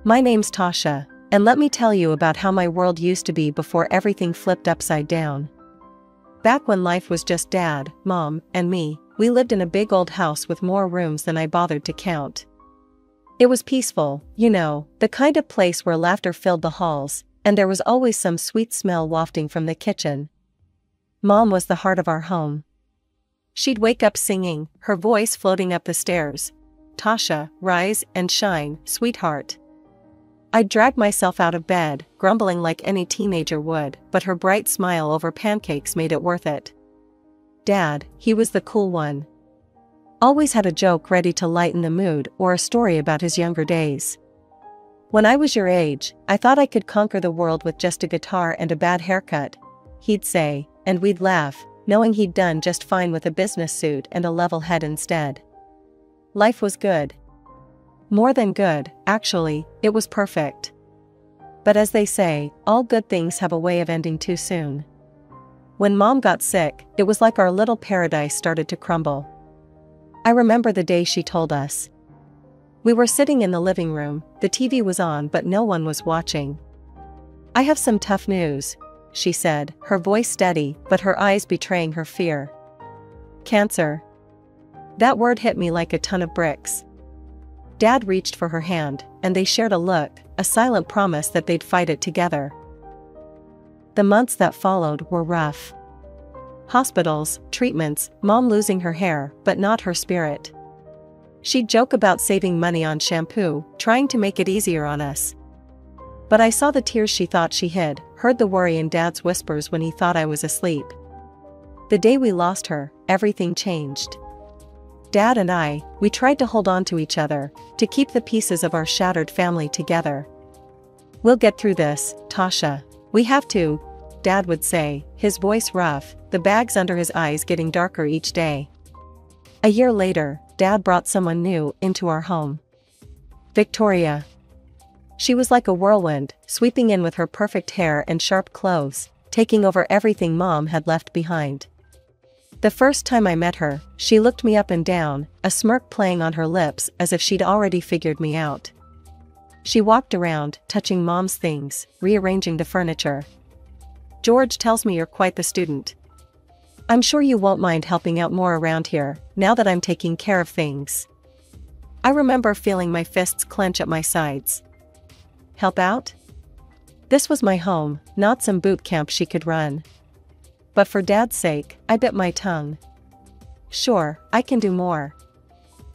My name's Tasha, and let me tell you about how my world used to be before everything flipped upside down. Back when life was just Dad, Mom, and me, we lived in a big old house with more rooms than I bothered to count. It was peaceful, you know, the kind of place where laughter filled the halls, and there was always some sweet smell wafting from the kitchen. Mom was the heart of our home. She'd wake up singing, her voice floating up the stairs. "Tasha, rise and shine, sweetheart." I'd drag myself out of bed, grumbling like any teenager would, but her bright smile over pancakes made it worth it. Dad, he was the cool one. Always had a joke ready to lighten the mood or a story about his younger days. "When I was your age, I thought I could conquer the world with just a guitar and a bad haircut," he'd say, and we'd laugh, knowing he'd done just fine with a business suit and a level head instead. Life was good. More than good, actually, it was perfect. But as they say, all good things have a way of ending too soon. When Mom got sick, it was like our little paradise started to crumble. I remember the day she told us. We were sitting in the living room, the TV was on but no one was watching. "I have some tough news," she said, her voice steady but her eyes betraying her fear. "Cancer." That word hit me like a ton of bricks. Dad reached for her hand, and they shared a look, a silent promise that they'd fight it together. The months that followed were rough. Hospitals, treatments, Mom losing her hair, but not her spirit. She'd joke about saving money on shampoo, trying to make it easier on us. But I saw the tears she thought she hid, heard the worry in Dad's whispers when he thought I was asleep. The day we lost her, everything changed. Dad and we tried to hold on to each other, to keep the pieces of our shattered family together. "We'll get through this, Tasha. We have to," Dad would say, his voice rough, the bags under his eyes getting darker each day. A year later, Dad brought someone new into our home. Victoria. She was like a whirlwind, sweeping in with her perfect hair and sharp clothes, taking over everything Mom had left behind. The first time I met her, she looked me up and down, a smirk playing on her lips as if she'd already figured me out. She walked around, touching Mom's things, rearranging the furniture. "George tells me you're quite the student. I'm sure you won't mind helping out more around here, now that I'm taking care of things." I remember feeling my fists clench at my sides. Help out? This was my home, not some boot camp she could run. But for Dad's sake, I bit my tongue. "Sure, I can do more."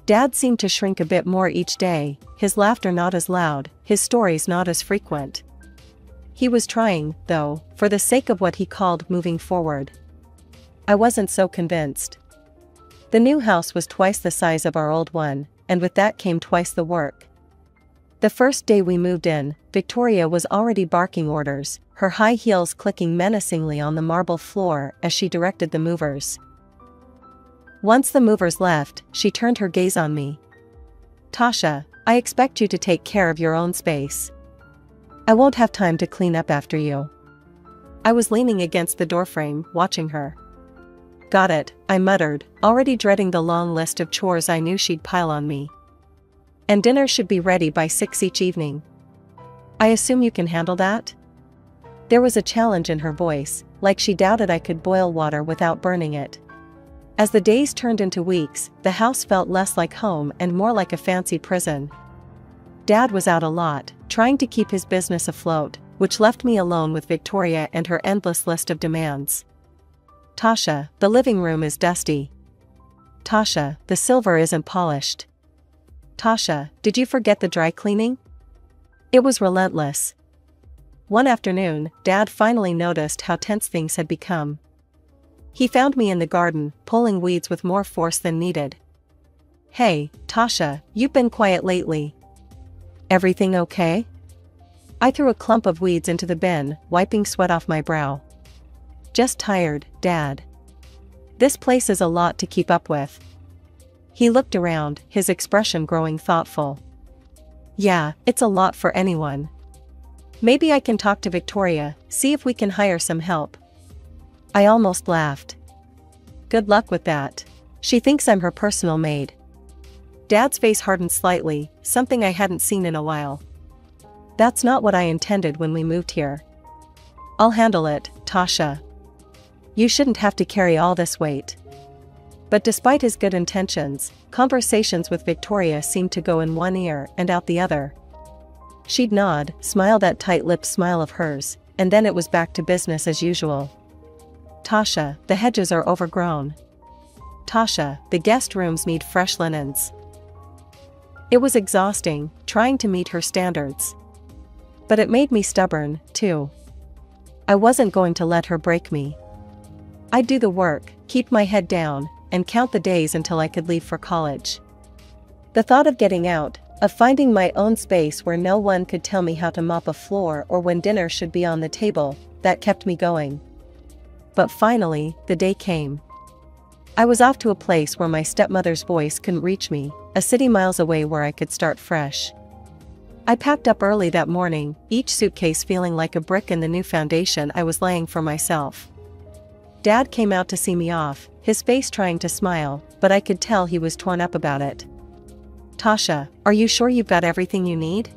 Dad seemed to shrink a bit more each day, his laughter not as loud, his stories not as frequent. He was trying, though, for the sake of what he called moving forward. I wasn't so convinced. The new house was twice the size of our old one, and with that came twice the work. The first day we moved in, Victoria was already barking orders, her high heels clicking menacingly on the marble floor as she directed the movers. Once the movers left, she turned her gaze on me. "Tasha, I expect you to take care of your own space. I won't have time to clean up after you." I was leaning against the doorframe, watching her. "Got it," I muttered, already dreading the long list of chores I knew she'd pile on me. "And dinner should be ready by 6 each evening. I assume you can handle that?" There was a challenge in her voice, like she doubted I could boil water without burning it. As the days turned into weeks, the house felt less like home and more like a fancy prison. Dad was out a lot, trying to keep his business afloat, which left me alone with Victoria and her endless list of demands. "Tasha, the living room is dusty. Tasha, the silver isn't polished. Tasha, did you forget the dry cleaning?" It was relentless. One afternoon, Dad finally noticed how tense things had become. He found me in the garden, pulling weeds with more force than needed. "Hey, Tasha, you've been quiet lately. Everything okay?" I threw a clump of weeds into the bin, wiping sweat off my brow. "Just tired, Dad. This place is a lot to keep up with." He looked around, his expression growing thoughtful. "Yeah, it's a lot for anyone. Maybe I can talk to Victoria, see if we can hire some help." I almost laughed. "Good luck with that. She thinks I'm her personal maid." Dad's face hardened slightly, something I hadn't seen in a while. That's not what I intended when we moved here. I'll handle it, Tasha. You shouldn't have to carry all this weight. But despite his good intentions, conversations with Victoria seemed to go in one ear and out the other. She'd nod, smile that tight-lipped smile of hers, and then it was back to business as usual. Tasha, the hedges are overgrown. Tasha, the guest rooms need fresh linens. It was exhausting, trying to meet her standards. But it made me stubborn, too. I wasn't going to let her break me. I'd do the work, keep my head down, and count the days until I could leave for college. The thought of getting out, of finding my own space where no one could tell me how to mop a floor or when dinner should be on the table, that kept me going. But finally, the day came. I was off to a place where my stepmother's voice couldn't reach me, a city miles away where I could start fresh. I packed up early that morning, each suitcase feeling like a brick in the new foundation I was laying for myself. Dad came out to see me off, his face trying to smile, but I could tell he was torn up about it. Tasha, are you sure you've got everything you need?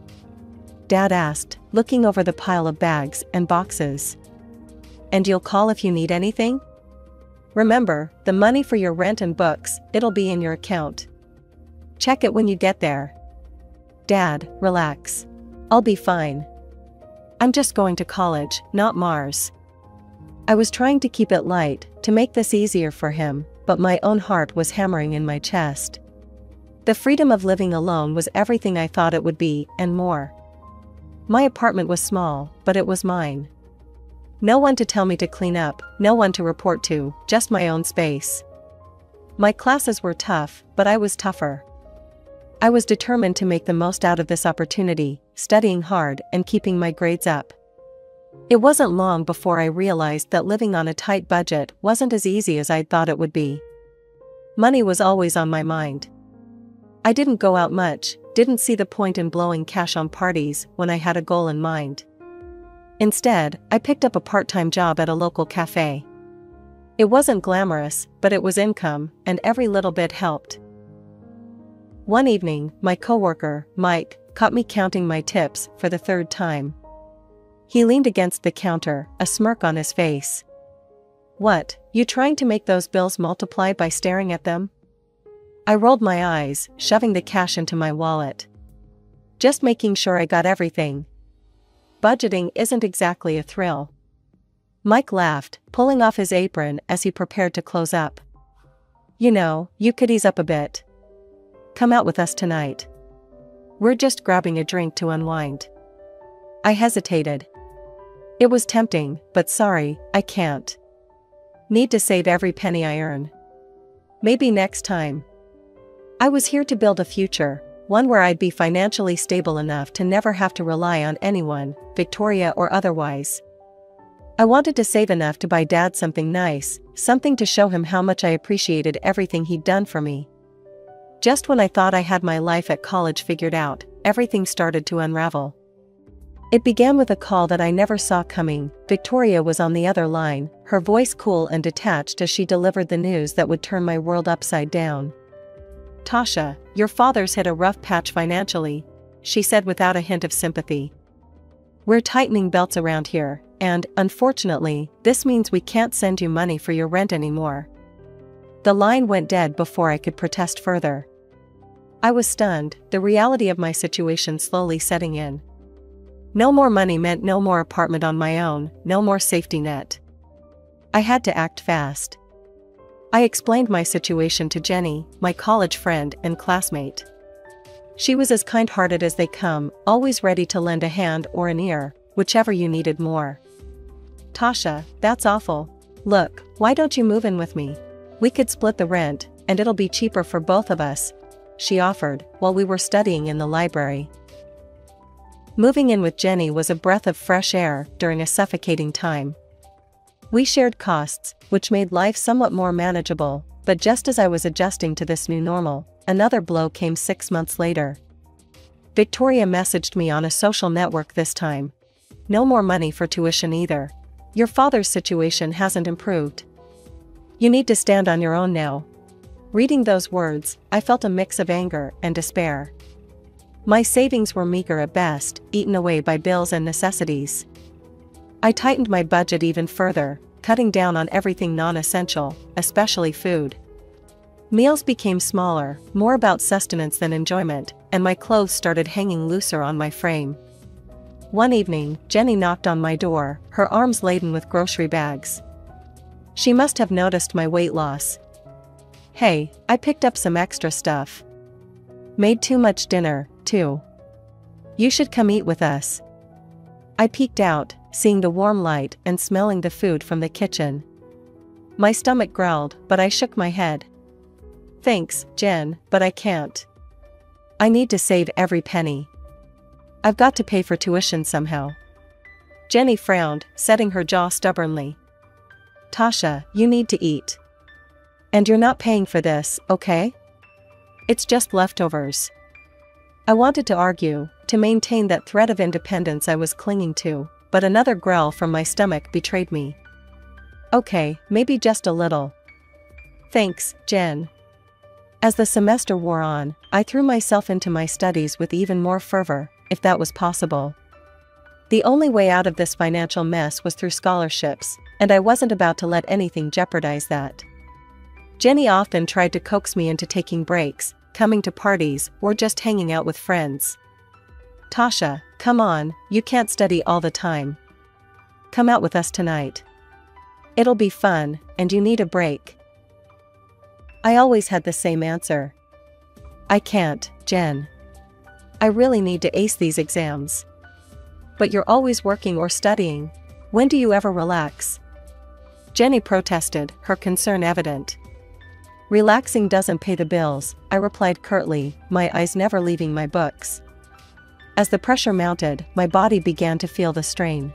Dad asked, looking over the pile of bags and boxes. And you'll call if you need anything? Remember, the money for your rent and books, it'll be in your account. Check it when you get there. Dad, relax. I'll be fine. I'm just going to college, not Mars. I was trying to keep it light, to make this easier for him, but my own heart was hammering in my chest. The freedom of living alone was everything I thought it would be, and more. My apartment was small, but it was mine. No one to tell me to clean up, no one to report to, just my own space. My classes were tough, but I was tougher. I was determined to make the most out of this opportunity, studying hard and keeping my grades up. It wasn't long before I realized that living on a tight budget wasn't as easy as I'd thought it would be. Money was always on my mind. I didn't go out much, didn't see the point in blowing cash on parties when I had a goal in mind. Instead, I picked up a part-time job at a local cafe. It wasn't glamorous, but it was income, and every little bit helped. One evening, my coworker, Mike, caught me counting my tips for the third time. He leaned against the counter, a smirk on his face. What, you trying to make those bills multiply by staring at them? I rolled my eyes, shoving the cash into my wallet. Just making sure I got everything. Budgeting isn't exactly a thrill. Mike laughed, pulling off his apron as he prepared to close up. You know, you could ease up a bit. Come out with us tonight. We're just grabbing a drink to unwind. I hesitated. It was tempting, but sorry, I can't. Need to save every penny I earn. Maybe next time. I was here to build a future, one where I'd be financially stable enough to never have to rely on anyone, Victoria or otherwise. I wanted to save enough to buy Dad something nice, something to show him how much I appreciated everything he'd done for me. Just when I thought I had my life at college figured out, everything started to unravel. It began with a call that I never saw coming. Victoria was on the other line, her voice cool and detached as she delivered the news that would turn my world upside down. Tasha, your father's hit a rough patch financially, she said without a hint of sympathy. We're tightening belts around here, and, unfortunately, this means we can't send you money for your rent anymore. The line went dead before I could protest further. I was stunned, the reality of my situation slowly setting in. No more money meant no more apartment on my own, no more safety net. I had to act fast. I explained my situation to Jenny, my college friend and classmate. She was as kind-hearted as they come, always ready to lend a hand or an ear, whichever you needed more. Tasha, that's awful. Look, why don't you move in with me? We could split the rent, and it'll be cheaper for both of us, she offered, while we were studying in the library. Moving in with Jenny was a breath of fresh air during a suffocating time. We shared costs, which made life somewhat more manageable, but just as I was adjusting to this new normal, another blow came 6 months later. Victoria messaged me on a social network this time. No more money for tuition either. Your father's situation hasn't improved. You need to stand on your own now. Reading those words, I felt a mix of anger and despair. My savings were meager at best, eaten away by bills and necessities. I tightened my budget even further, cutting down on everything non-essential, especially food. Meals became smaller, more about sustenance than enjoyment, and my clothes started hanging looser on my frame. One evening, Jenny knocked on my door, her arms laden with grocery bags. She must have noticed my weight loss. "Hey, I picked up some extra stuff. Made too much dinner, too. You should come eat with us." I peeked out, seeing the warm light and smelling the food from the kitchen. My stomach growled, but I shook my head. "Thanks, Jen, but I can't. I need to save every penny. I've got to pay for tuition somehow." Jenny frowned, setting her jaw stubbornly. "Tasha, you need to eat. And you're not paying for this, okay? It's just leftovers." I wanted to argue, to maintain that thread of independence I was clinging to, but another growl from my stomach betrayed me. "Okay, maybe just a little. Thanks, Jen." As the semester wore on, I threw myself into my studies with even more fervor, if that was possible. The only way out of this financial mess was through scholarships, and I wasn't about to let anything jeopardize that. Jenny often tried to coax me into taking breaks, coming to parties, or just hanging out with friends. "Tasha, come on, you can't study all the time. Come out with us tonight. It'll be fun, and you need a break." I always had the same answer. "I can't, Jen. I really need to ace these exams." "But you're always working or studying. When do you ever relax?" Jenny protested, her concern evident. "Relaxing doesn't pay the bills," I replied curtly, my eyes never leaving my books. As the pressure mounted, my body began to feel the strain.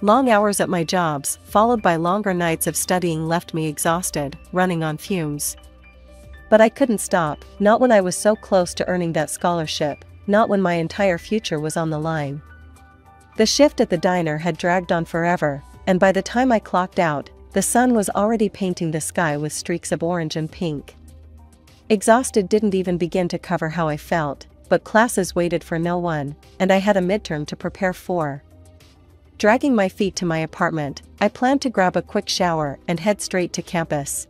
Long hours at my jobs, followed by longer nights of studying, left me exhausted, running on fumes. But I couldn't stop, not when I was so close to earning that scholarship, not when my entire future was on the line. The shift at the diner had dragged on forever, and by the time I clocked out, the sun was already painting the sky with streaks of orange and pink. Exhausted didn't even begin to cover how I felt, but classes waited for no one, and I had a midterm to prepare for. Dragging my feet to my apartment, I planned to grab a quick shower and head straight to campus.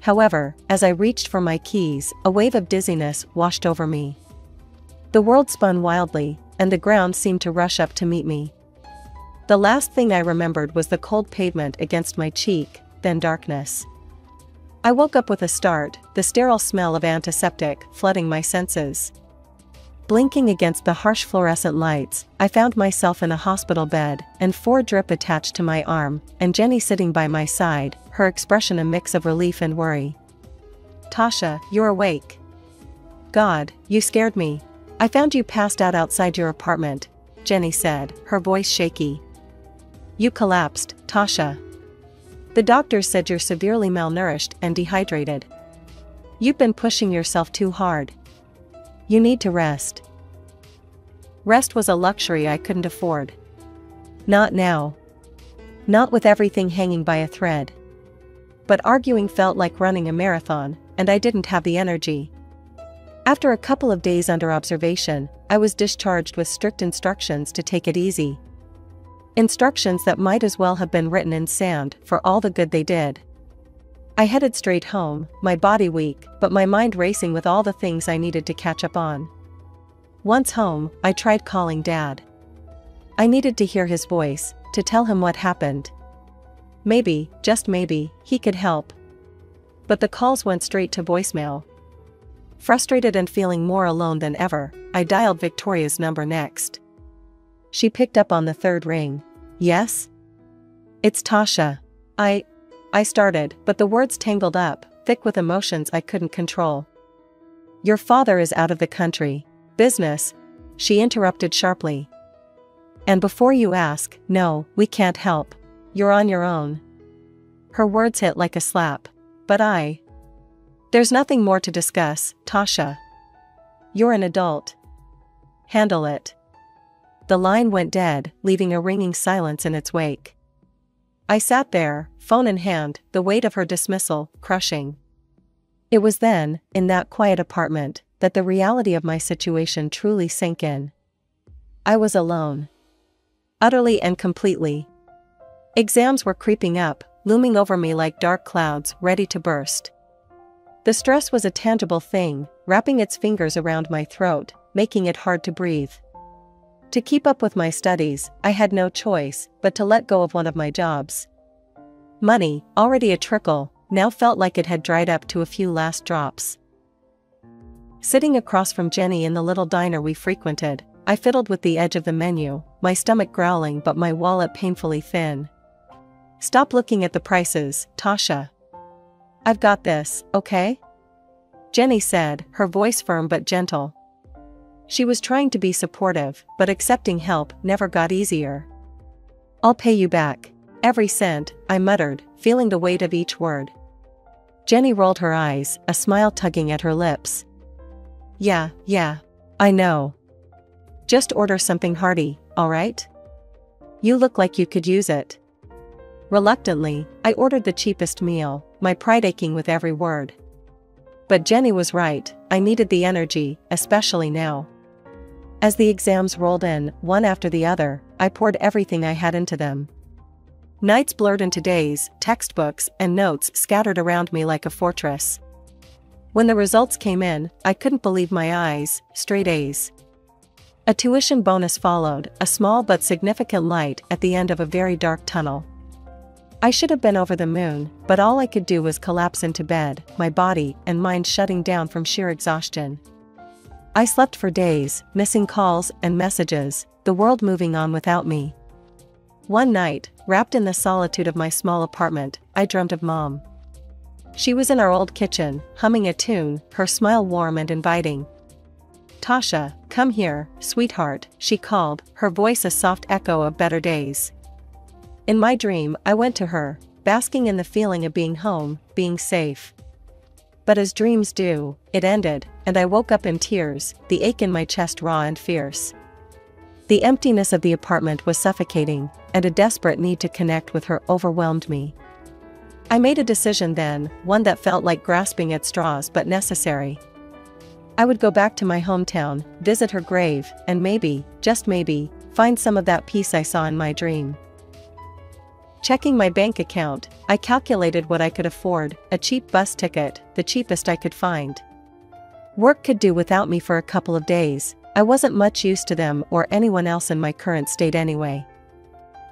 However, as I reached for my keys, a wave of dizziness washed over me. The world spun wildly, and the ground seemed to rush up to meet me. The last thing I remembered was the cold pavement against my cheek, then darkness. I woke up with a start, the sterile smell of antiseptic flooding my senses. Blinking against the harsh fluorescent lights, I found myself in a hospital bed, and 4 drip attached to my arm, and Jenny sitting by my side, her expression a mix of relief and worry. "Tasha, you're awake. God, you scared me. I found you passed out outside your apartment," Jenny said, her voice shaky. "You collapsed, Tasha. The doctors said you're severely malnourished and dehydrated. You've been pushing yourself too hard. You need to rest." Rest was a luxury I couldn't afford. Not now. Not with everything hanging by a thread. But arguing felt like running a marathon, and I didn't have the energy. After a couple of days under observation, I was discharged with strict instructions to take it easy. Instructions that might as well have been written in sand for all the good they did. I headed straight home, my body weak, but my mind racing with all the things I needed to catch up on. Once home, I tried calling Dad. I needed to hear his voice, to tell him what happened. Maybe, just maybe, he could help. But the calls went straight to voicemail. Frustrated and feeling more alone than ever, I dialed Victoria's number next. She picked up on the 3rd ring. "Yes? It's Tasha. I started, but the words tangled up, thick with emotions I couldn't control. "Your father is out of the country. Business," she interrupted sharply. "And before you ask, no, we can't help. You're on your own." Her words hit like a slap. But "There's nothing more to discuss, Tasha. You're an adult. Handle it." The line went dead, leaving a ringing silence in its wake. I sat there, phone in hand, the weight of her dismissal crushing. It was then, in that quiet apartment, that the reality of my situation truly sank in. I was alone. Utterly and completely. Exams were creeping up, looming over me like dark clouds ready to burst. The stress was a tangible thing, wrapping its fingers around my throat, making it hard to breathe. To keep up with my studies, I had no choice but to let go of one of my jobs. Money, already a trickle, now felt like it had dried up to a few last drops. Sitting across from Jenny in the little diner we frequented, I fiddled with the edge of the menu, my stomach growling but my wallet painfully thin. "Stop looking at the prices, Tasha. I've got this, okay?" Jenny said, her voice firm but gentle. She was trying to be supportive, but accepting help never got easier. "I'll pay you back. Every cent," I muttered, feeling the weight of each word. Jenny rolled her eyes, a smile tugging at her lips. Yeah, I know. Just order something hearty, alright? You look like you could use it." Reluctantly, I ordered the cheapest meal, my pride aching with every word. But Jenny was right, I needed the energy, especially now. As the exams rolled in, one after the other, I poured everything I had into them. Nights blurred into days, textbooks and notes scattered around me like a fortress. When the results came in, I couldn't believe my eyes, straight A's. A tuition bonus followed, a small but significant light at the end of a very dark tunnel. I should have been over the moon, but all I could do was collapse into bed, my body and mind shutting down from sheer exhaustion. I slept for days, missing calls and messages, the world moving on without me. One night, wrapped in the solitude of my small apartment, I dreamt of Mom. She was in our old kitchen, humming a tune, her smile warm and inviting. "Tasha, come here, sweetheart," she called, her voice a soft echo of better days. In my dream, I went to her, basking in the feeling of being home, being safe. But as dreams do, it ended, and I woke up in tears, the ache in my chest raw and fierce. The emptiness of the apartment was suffocating, and a desperate need to connect with her overwhelmed me. I made a decision then, one that felt like grasping at straws but necessary. I would go back to my hometown, visit her grave, and maybe, just maybe, find some of that peace I saw in my dream. Checking my bank account, I calculated what I could afford, a cheap bus ticket, the cheapest I could find. Work could do without me for a couple of days, I wasn't much use to them or anyone else in my current state anyway.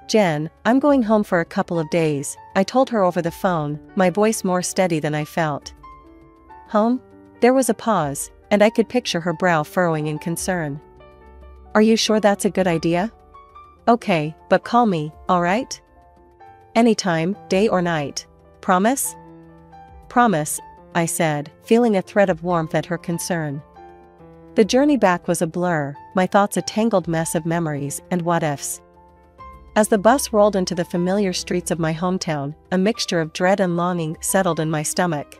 "Jen, I'm going home for a couple of days," I told her over the phone, my voice more steady than I felt. "Home?" There was a pause, and I could picture her brow furrowing in concern. "Are you sure that's a good idea?" "Okay, but call me, alright?" "Anytime, day or night. Promise?" "Promise," I said, feeling a thread of warmth at her concern. The journey back was a blur, my thoughts a tangled mess of memories and what-ifs. As the bus rolled into the familiar streets of my hometown, a mixture of dread and longing settled in my stomach.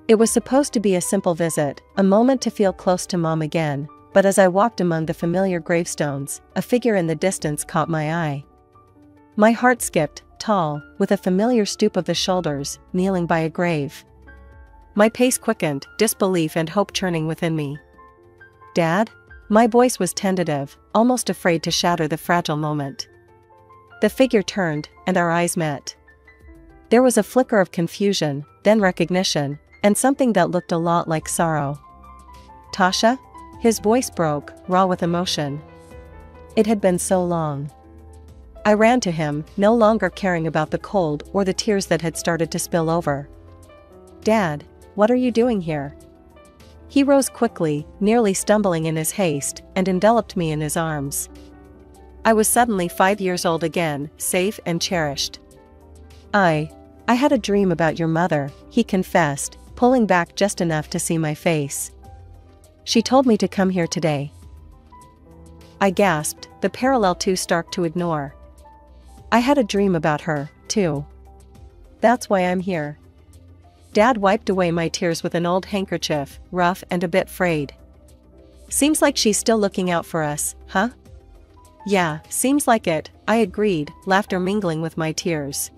It was supposed to be a simple visit, a moment to feel close to Mom again, but as I walked among the familiar gravestones, a figure in the distance caught my eye. My heart skipped, tall, with a familiar stoop of the shoulders, kneeling by a grave. My pace quickened, disbelief and hope churning within me. "Dad?" My voice was tentative, almost afraid to shatter the fragile moment. The figure turned, and our eyes met. There was a flicker of confusion, then recognition, and something that looked a lot like sorrow. "Tasha?" His voice broke, raw with emotion. It had been so long. I ran to him, no longer caring about the cold or the tears that had started to spill over. "Dad, what are you doing here?" He rose quickly, nearly stumbling in his haste, and enveloped me in his arms. I was suddenly 5 years old again, safe and cherished. I had a dream about your mother," he confessed, pulling back just enough to see my face. "She told me to come here today." I gasped, the parallel too stark to ignore. I had a dream about her, too. That's why I'm here. Dad wiped away my tears with an old handkerchief, rough and a bit frayed. "Seems like she's still looking out for us, huh?" "Yeah, seems like it," I agreed, laughter mingling with my tears.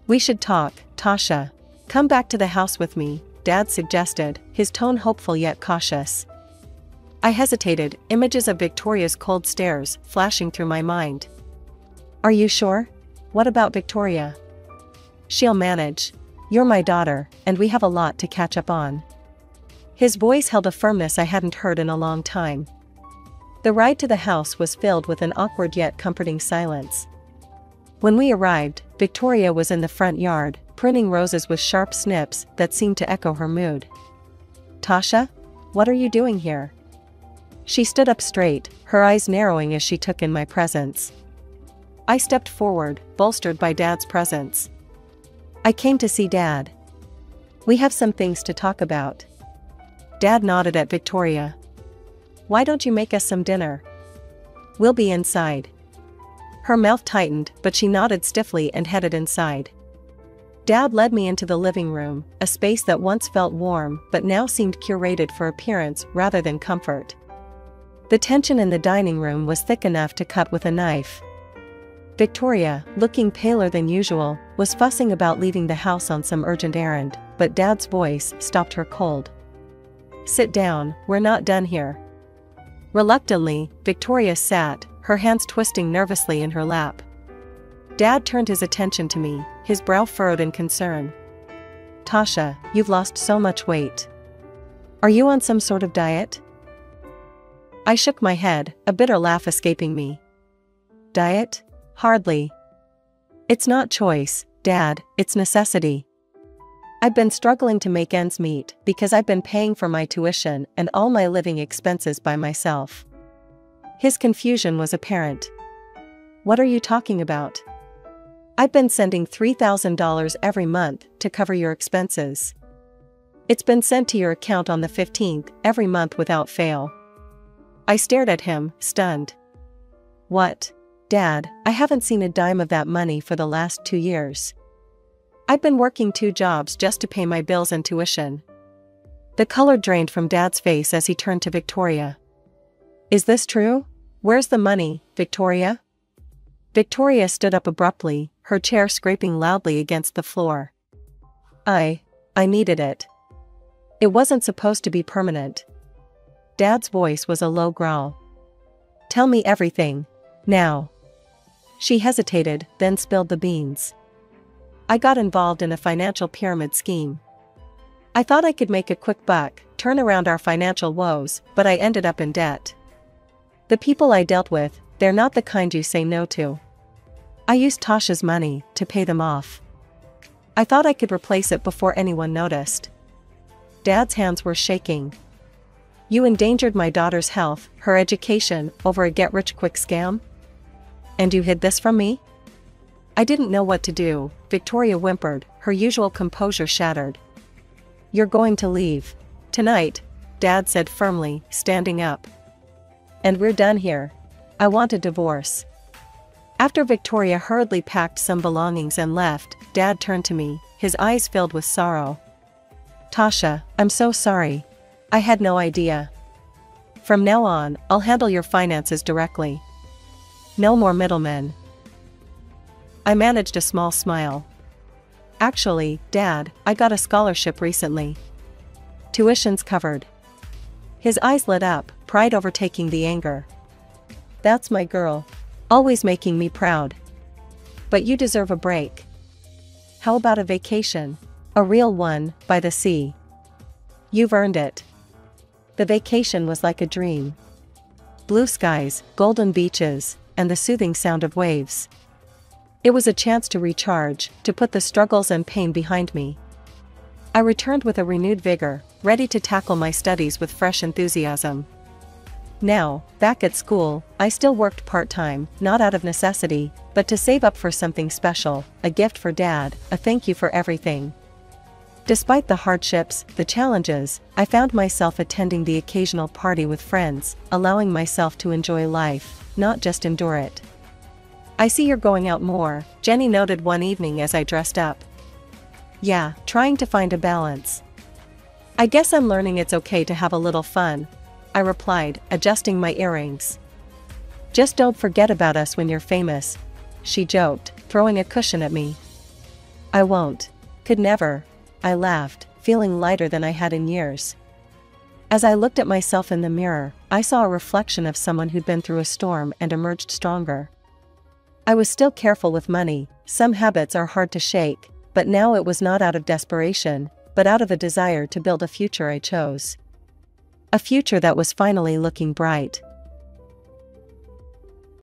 "We should talk, Tasha. Come back to the house with me," Dad suggested, his tone hopeful yet cautious. I hesitated, images of Victoria's cold stares flashing through my mind. Are you sure? What about Victoria? She'll manage. You're my daughter, and we have a lot to catch up on. His voice held a firmness I hadn't heard in a long time. The ride to the house was filled with an awkward yet comforting silence. When we arrived, Victoria was in the front yard, pruning roses with sharp snips that seemed to echo her mood. Tasha? What are you doing here? She stood up straight, her eyes narrowing as she took in my presence. I stepped forward, bolstered by Dad's presence. I came to see Dad. We have some things to talk about. Dad nodded at Victoria. Why don't you make us some dinner? We'll be inside. Her mouth tightened, but she nodded stiffly and headed inside. Dad led me into the living room, a space that once felt warm but now seemed curated for appearance rather than comfort. The tension in the dining room was thick enough to cut with a knife. Victoria, looking paler than usual, was fussing about leaving the house on some urgent errand, but Dad's voice stopped her cold. Sit down, we're not done here. Reluctantly, Victoria sat, her hands twisting nervously in her lap. Dad turned his attention to me, his brow furrowed in concern. Tasha, you've lost so much weight. Are you on some sort of diet? I shook my head, a bitter laugh escaping me. Diet? Hardly. It's not choice, Dad, it's necessity. I've been struggling to make ends meet because I've been paying for my tuition and all my living expenses by myself. His confusion was apparent. What are you talking about? I've been sending $3,000 every month to cover your expenses. It's been sent to your account on the 15th every month without fail. I stared at him, stunned. What? Dad, I haven't seen a dime of that money for the last 2 years. I've been working 2 jobs just to pay my bills and tuition. The color drained from Dad's face as he turned to Victoria. Is this true? Where's the money, Victoria? Victoria stood up abruptly, her chair scraping loudly against the floor. I needed it. It wasn't supposed to be permanent. Dad's voice was a low growl. Tell me everything, now. She hesitated, then spilled the beans. I got involved in a financial pyramid scheme. I thought I could make a quick buck, turn around our financial woes, but I ended up in debt. The people I dealt with, they're not the kind you say no to. I used Tasha's money to pay them off. I thought I could replace it before anyone noticed. Dad's hands were shaking. You endangered my daughter's health, her education, over a get-rich-quick scam? And you hid this from me? I didn't know what to do, Victoria whimpered, her usual composure shattered. You're going to leave. Tonight, Dad said firmly, standing up. And we're done here. I want a divorce. After Victoria hurriedly packed some belongings and left, Dad turned to me, his eyes filled with sorrow. Tasha, I'm so sorry. I had no idea. From now on, I'll handle your finances directly. No more middlemen. I managed a small smile. Actually, Dad, I got a scholarship recently. Tuition's covered. His eyes lit up, pride overtaking the anger. That's my girl. Always making me proud. But you deserve a break. How about a vacation? A real one, by the sea. You've earned it. The vacation was like a dream. Blue skies, golden beaches, and the soothing sound of waves. It was a chance to recharge, to put the struggles and pain behind me. I returned with a renewed vigor, ready to tackle my studies with fresh enthusiasm. Now, back at school, I still worked part-time, not out of necessity, but to save up for something special, a gift for Dad, a thank you for everything. Despite the hardships, the challenges, I found myself attending the occasional party with friends, allowing myself to enjoy life, not just endure it. I see you're going out more, Jenny noted one evening as I dressed up. Yeah, trying to find a balance. I guess I'm learning it's okay to have a little fun, I replied, adjusting my earrings. Just don't forget about us when you're famous, she joked, throwing a cushion at me. I won't. Could never, I laughed, feeling lighter than I had in years. As I looked at myself in the mirror, I saw a reflection of someone who'd been through a storm and emerged stronger. I was still careful with money. Some habits are hard to shake, but now it was not out of desperation, but out of a desire to build a future I chose. A future that was finally looking bright.